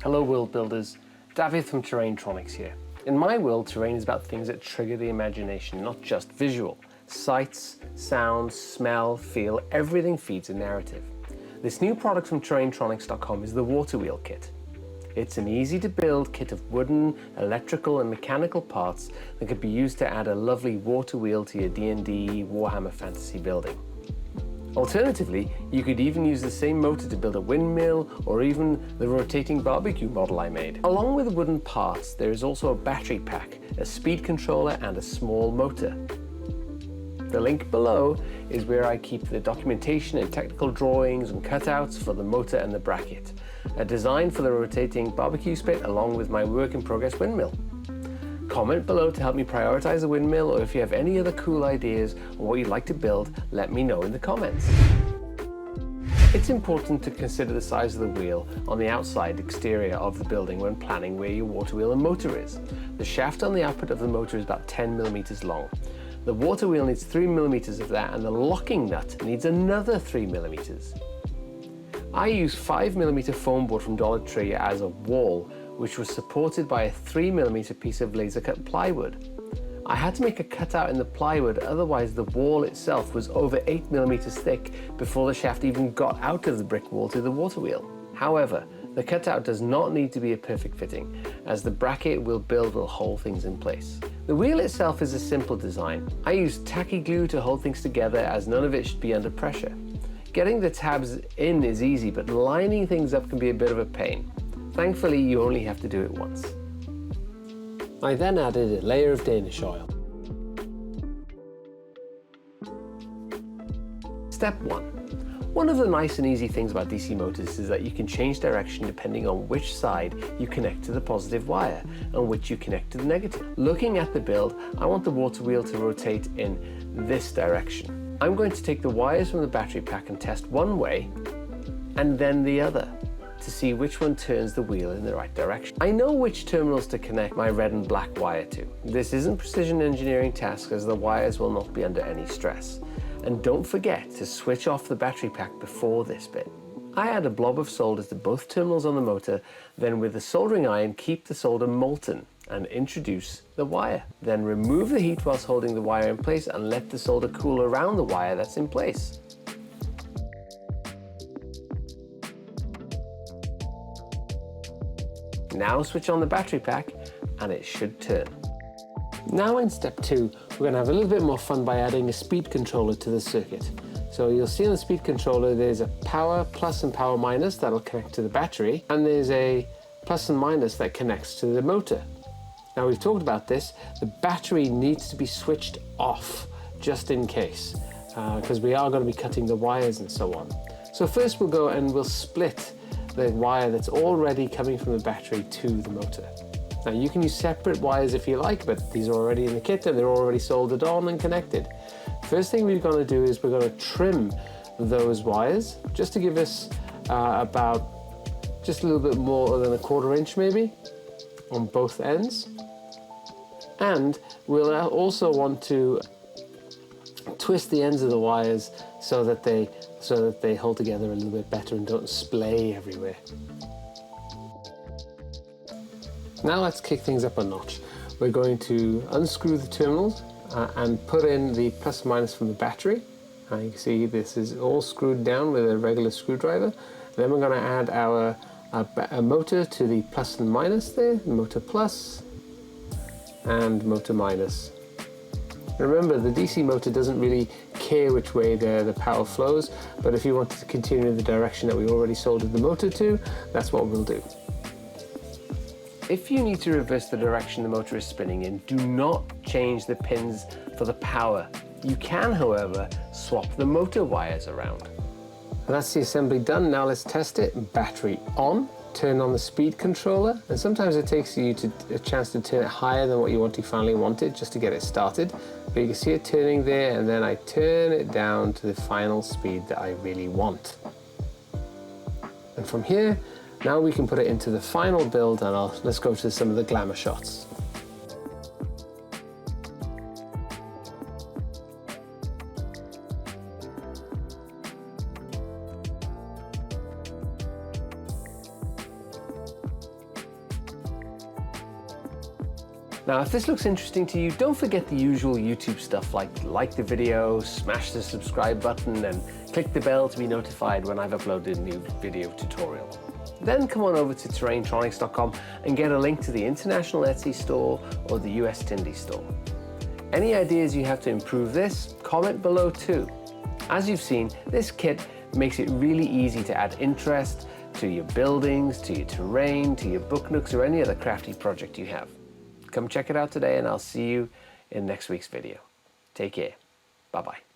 Hello world builders, David from Terrain-Tronics here. In my world, terrain is about things that trigger the imagination, not just visual. Sights, sounds, smell, feel, everything feeds a narrative. This new product from Terrain-Tronics.com is the Waterwheel kit. It's an easy to build kit of wooden, electrical and mechanical parts that could be used to add a lovely water wheel to your D&D Warhammer fantasy building. Alternatively, you could even use the same motor to build a windmill or even the rotating barbecue model I made. Along with the wooden parts, there is also a battery pack, a speed controller and a small motor. The link below is where I keep the documentation and technical drawings and cutouts for the motor and the bracket, a design for the rotating barbecue spit along with my work in progress windmill. Comment below to help me prioritize the windmill, or if you have any other cool ideas on what you'd like to build, let me know in the comments. It's important to consider the size of the wheel on the outside exterior of the building when planning where your water wheel and motor is. The shaft on the output of the motor is about 10 millimeters long. The water wheel needs 3 millimeters of that, and the locking nut needs another 3 millimeters. I use 5 millimeter foam board from Dollar Tree as a wall, which was supported by a 3 millimeter piece of laser cut plywood. I had to make a cutout in the plywood, otherwise the wall itself was over 8 millimeters thick before the shaft even got out of the brick wall to the water wheel. However, the cutout does not need to be a perfect fitting, as the bracket we'll build will hold things in place. The wheel itself is a simple design. I used tacky glue to hold things together, as none of it should be under pressure. Getting the tabs in is easy, but lining things up can be a bit of a pain. Thankfully, you only have to do it once. I then added a layer of Danish oil. Step 1. One of the nice and easy things about DC motors is that you can change direction depending on which side you connect to the positive wire and which you connect to the negative. Looking at the build, I want the water wheel to rotate in this direction. I'm going to take the wires from the battery pack and test one way and then the other to see which one turns the wheel in the right direction. I know which terminals to connect my red and black wire to. This isn't precision engineering task, as the wires will not be under any stress. And don't forget to switch off the battery pack before this bit. I add a blob of solder to both terminals on the motor, then with the soldering iron keep the solder molten and introduce the wire. Then remove the heat whilst holding the wire in place and let the solder cool around the wire that's in place. Now switch on the battery pack and it should turn. Now in step 2, we're going to have a little bit more fun by adding a speed controller to the circuit. So you'll see on the speed controller there's a power plus and power minus that'll connect to the battery, and there's a plus and minus that connects to the motor. Now we've talked about this, the battery needs to be switched off just in case, because we are going to be cutting the wires and so on. So first we'll go and we'll split the wire that's already coming from the battery to the motor. Now you can use separate wires if you like, but these are already in the kit and they're already soldered on and connected. First thing we're going to do is we're going to trim those wires just to give us about just a little bit more than a 1/4 inch maybe on both ends. And we'll also want to twist the ends of the wires so that they hold together a little bit better and don't splay everywhere. Now let's kick things up a notch. We're going to unscrew the terminals and put in the plus and minus from the battery. You can see this is all screwed down with a regular screwdriver. Then we're going to add our motor to the plus and minus there, motor plus and motor minus. Remember, the DC motor doesn't really care which way the power flows, but if you want to continue in the direction that we already soldered the motor to, that's what we'll do. If you need to reverse the direction the motor is spinning in, do not change the pins for the power. You can, however, swap the motor wires around. And that's the assembly done. Now let's test it. Battery on. Turn on the speed controller, and sometimes it takes you a chance to turn it higher than what you finally wanted just to get it started. But you can see it turning there, and then I turn it down to the final speed that I really want. And from here, now we can put it into the final build, and let's go to some of the glamour shots. Now, if this looks interesting to you, don't forget the usual YouTube stuff like the video, smash the subscribe button, and click the bell to be notified when I've uploaded a new video tutorial. Then come on over to Terrain-Tronics.com and get a link to the international Etsy store or the US Tindie store. Any ideas you have to improve this, comment below too. As you've seen, this kit makes it really easy to add interest to your buildings, to your terrain, to your book nooks, or any other crafty project you have. Come check it out today, and I'll see you in next week's video. Take care. Bye-bye.